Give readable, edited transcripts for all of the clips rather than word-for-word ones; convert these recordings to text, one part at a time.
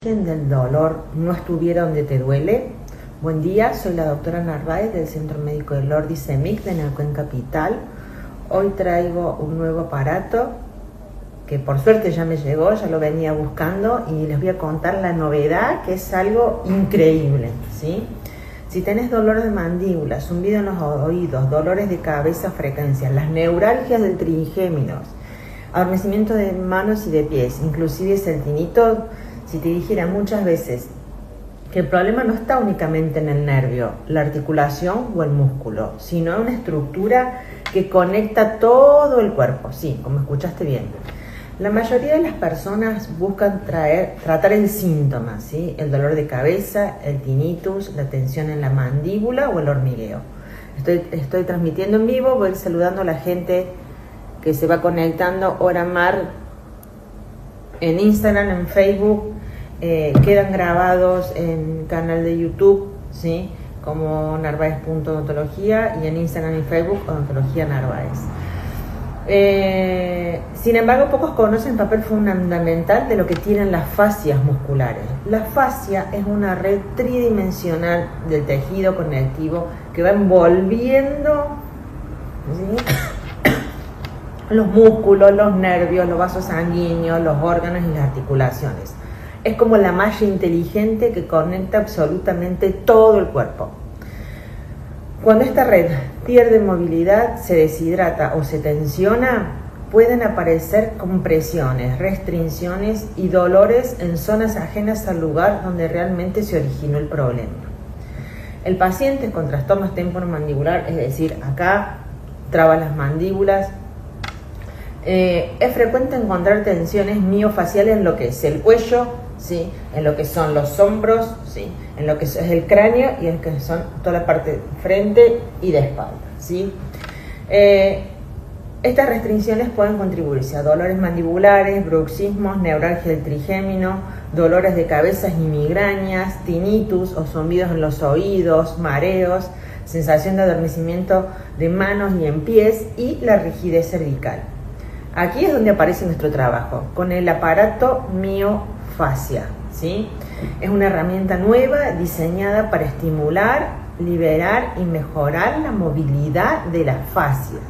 Del dolor no estuviera donde te duele. Buen día, soy la doctora Narváez del Centro Médico de Lordi CEMIC de Neuquén Capital. Hoy traigo un nuevo aparato que por suerte ya me llegó, ya lo venía buscando y les voy a contar la novedad, que es algo increíble, ¿sí? Si tenés dolor de mandíbula, zumbido en los oídos, dolores de cabeza, frecuencias, las neuralgias del trigéminos, adormecimiento de manos y de pies, inclusive el tinito. Si te dijera muchas veces que el problema no está únicamente en el nervio, la articulación o el músculo, sino en una estructura que conecta todo el cuerpo. Sí, como escuchaste bien. La mayoría de las personas buscan tratar el síntoma, ¿sí? El dolor de cabeza, el tinnitus, la tensión en la mandíbula o el hormigueo. Estoy transmitiendo en vivo, voy a ir saludando a la gente que se va conectando. Oramar en Instagram, en Facebook, quedan grabados en canal de YouTube, ¿sí? Como narvaez.odontología, y en Instagram y Facebook Odontología Narváez. Sin embargo, pocos conocen el papel fundamental de lo que tienen las fascias musculares. La fascia es una red tridimensional del tejido conectivo que va envolviendo, ¿sí?, los músculos, los nervios, los vasos sanguíneos, los órganos y las articulaciones. Es como la malla inteligente que conecta absolutamente todo el cuerpo. Cuando esta red pierde movilidad, se deshidrata o se tensiona, pueden aparecer compresiones, restricciones y dolores en zonas ajenas al lugar donde realmente se originó el problema. El paciente con trastornos temporomandibular, es decir, acá traba las mandíbulas, es frecuente encontrar tensiones miofaciales en lo que es el cuello, ¿sí?, en lo que son los hombros, ¿sí?, en lo que es el cráneo y en lo que son toda la parte de frente y de espalda, ¿sí? Estas restricciones pueden contribuirse a dolores mandibulares, bruxismos, neuralgia del trigémino, dolores de cabeza y migrañas, tinnitus o zumbidos en los oídos, mareos, sensación de adormecimiento de manos y en pies y la rigidez cervical. Aquí es donde aparece nuestro trabajo, con el aparato miofascia, ¿sí? Es una herramienta nueva diseñada para estimular, liberar y mejorar la movilidad de las fascias.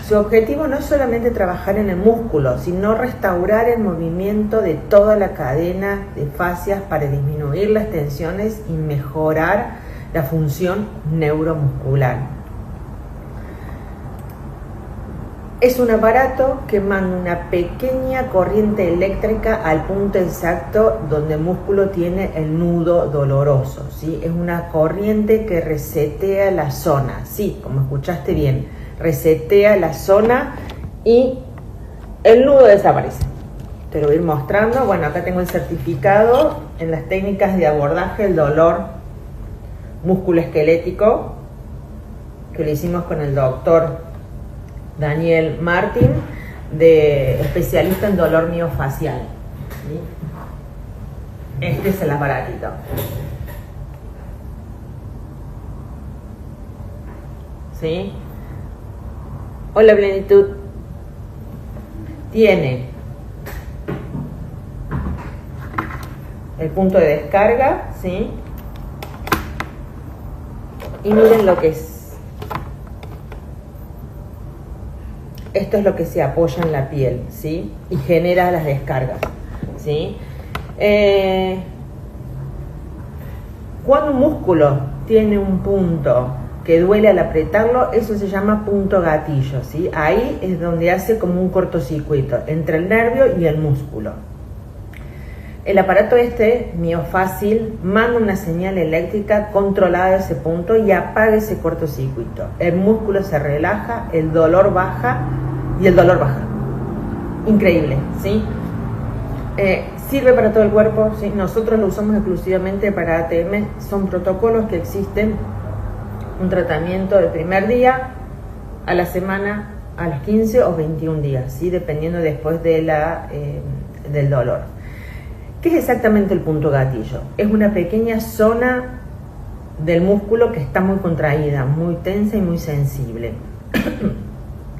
Su objetivo no es solamente trabajar en el músculo, sino restaurar el movimiento de toda la cadena de fascias para disminuir las tensiones y mejorar la función neuromuscular. Es un aparato que manda una pequeña corriente eléctrica al punto exacto donde el músculo tiene el nudo doloroso, ¿sí? Es una corriente que resetea la zona, sí, como escuchaste bien, resetea la zona y el nudo desaparece. Te lo voy a ir mostrando. Bueno, acá tengo el certificado en las técnicas de abordaje del dolor musculoesquelético que lo hicimos con el doctor Daniel Martín, especialista en dolor miofacial, ¿sí? Este es el aparatito. ¿Sí? Hola, plenitud. Tiene el punto de descarga, ¿sí? Y miren lo que es. Esto es lo que se apoya en la piel, ¿sí? Y genera las descargas, ¿sí? Cuando un músculo tiene un punto que duele al apretarlo, eso se llama punto gatillo, ¿sí? Ahí es donde hace como un cortocircuito entre el nervio y el músculo. El aparato miofácil manda una señal eléctrica controlada de ese punto y apaga ese cortocircuito. El músculo se relaja, el dolor baja y el dolor baja. Increíble, ¿sí? Sirve para todo el cuerpo, ¿sí? Nosotros lo usamos exclusivamente para ATM. Son protocolos que existen. Un tratamiento del primer día, a la semana, a los 15 o 21 días, ¿sí? Dependiendo después de del dolor. ¿Qué es exactamente el punto gatillo? Es una pequeña zona del músculo que está muy contraída, muy tensa y muy sensible.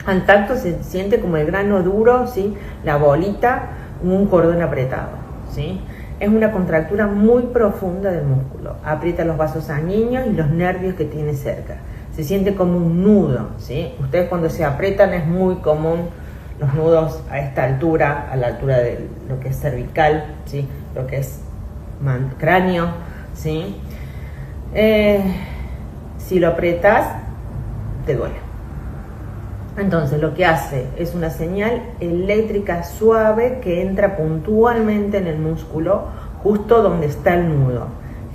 Al tacto se siente como el grano duro, ¿sí?, la bolita, un cordón apretado, ¿sí? Es una contractura muy profunda del músculo. Aprieta los vasos sanguíneos y los nervios que tiene cerca. Se siente como un nudo, ¿sí? Ustedes cuando se aprietan es muy común los nudos a esta altura, a la altura de lo que es cervical, ¿sí? Lo que es cráneo, ¿sí? Si lo aprietas, te duele. Entonces lo que hace es una señal eléctrica suave que entra puntualmente en el músculo, justo donde está el nudo.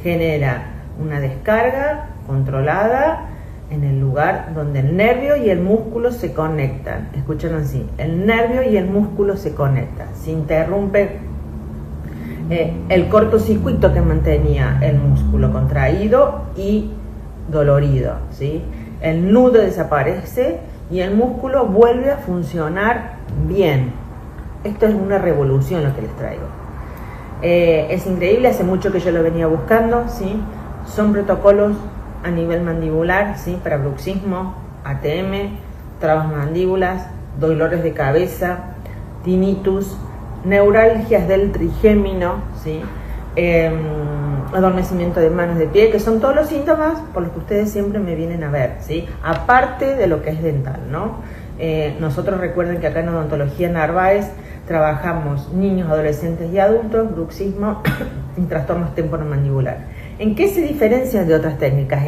Genera una descarga controlada en el lugar donde el nervio y el músculo se conectan. Escuchen así, el nervio y el músculo se conectan. Se interrumpe el cortocircuito que mantenía el músculo contraído y dolorido, ¿sí? El nudo desaparece y el músculo vuelve a funcionar bien. Esto es una revolución lo que les traigo. Es increíble, hace mucho que yo lo venía buscando, ¿sí? Son protocolos a nivel mandibular, ¿sí? Para bruxismo, ATM, trabas mandíbulas, dolores de cabeza, tinnitus, neuralgias del trigémino, ¿sí? Adormecimiento de manos, de pie, que son todos los síntomas por los que ustedes siempre me vienen a ver, ¿sí? Aparte de lo que es dental, ¿no? Nosotros recuerden que acá en Odontología Narváez trabajamos niños, adolescentes y adultos, bruxismo y trastornos temporomandibular. ¿En qué se diferencia de otras técnicas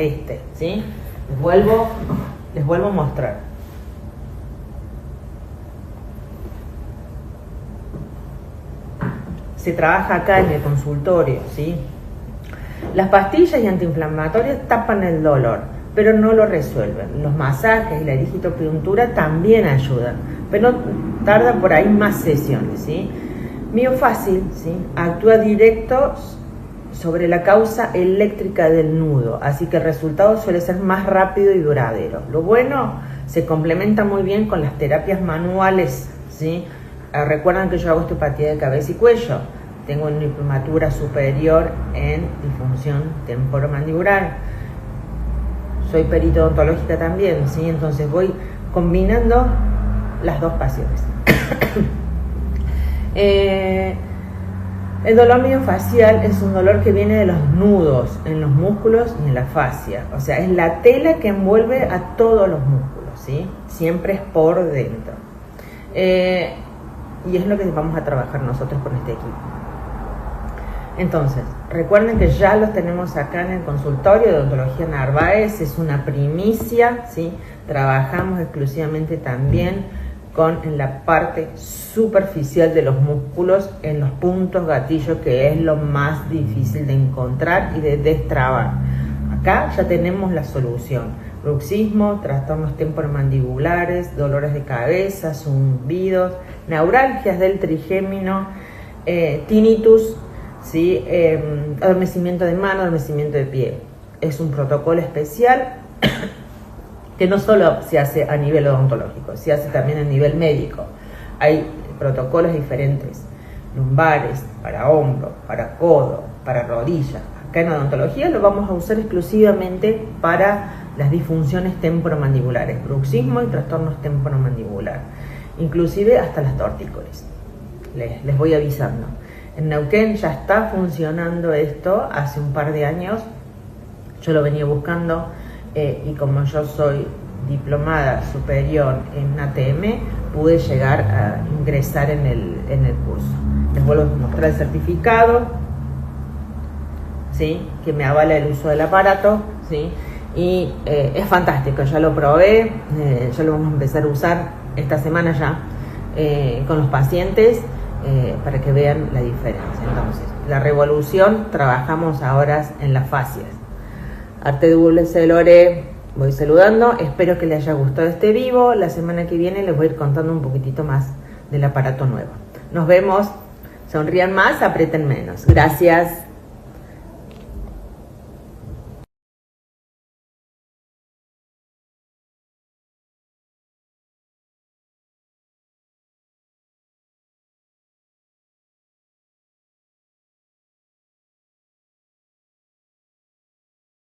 ¿sí? Les vuelvo a mostrar. Se trabaja acá en el consultorio, ¿sí? Las pastillas y antiinflamatorias tapan el dolor, pero no lo resuelven. Los masajes y la digitopuntura también ayudan, pero tarda por ahí más sesiones, ¿sí? Miofácil, ¿sí? Actúa directo sobre la causa eléctrica del nudo, así que el resultado suele ser más rápido y duradero. Lo bueno, se complementa muy bien con las terapias manuales, ¿sí? Recuerdan que yo hago osteopatía de cabeza y cuello. Tengo una diplomatura superior en disfunción temporomandibular. Soy perito odontológica también, ¿sí? Entonces voy combinando las dos pasiones. El dolor miofacial es un dolor que viene de los nudos en los músculos y en la fascia. O sea, es la tela que envuelve a todos los músculos, ¿sí? Siempre es por dentro. Y es lo que vamos a trabajar nosotros con este equipo. Entonces, recuerden que ya los tenemos acá en el consultorio de Odontología Narváez, es una primicia, ¿sí? Trabajamos exclusivamente también en la parte superficial de los músculos, en los puntos gatillo, que es lo más difícil de encontrar y de destrabar. Acá ya tenemos la solución: bruxismo, trastornos temporomandibulares, dolores de cabeza, zumbidos, neuralgias del trigémino, tinnitus, ¿sí? Adormecimiento de mano, adormecimiento de pie. Es un protocolo especial que no solo se hace a nivel odontológico, se hace también a nivel médico. Hay protocolos diferentes, lumbares, para hombro, para codo, para rodilla. Acá en odontología lo vamos a usar exclusivamente para las disfunciones temporomandibulares, bruxismo y trastornos temporomandibular, inclusive hasta las tortícolis. Les voy avisando. En Neuquén ya está funcionando esto hace un par de años. Yo lo venía buscando y como yo soy diplomada superior en ATM, pude llegar a ingresar en el curso. Les vuelvo a mostrar el certificado, ¿sí? Que me avala el uso del aparato, ¿sí? Y es fantástico, ya lo probé, ya lo vamos a empezar a usar esta semana ya con los pacientes para que vean la diferencia. Entonces, la revolución, trabajamos ahora en las fascias. Arte de Lore, voy saludando, espero que les haya gustado este vivo. La semana que viene les voy a ir contando un poquitito más del aparato nuevo. Nos vemos, sonrían más, aprieten menos. Gracias.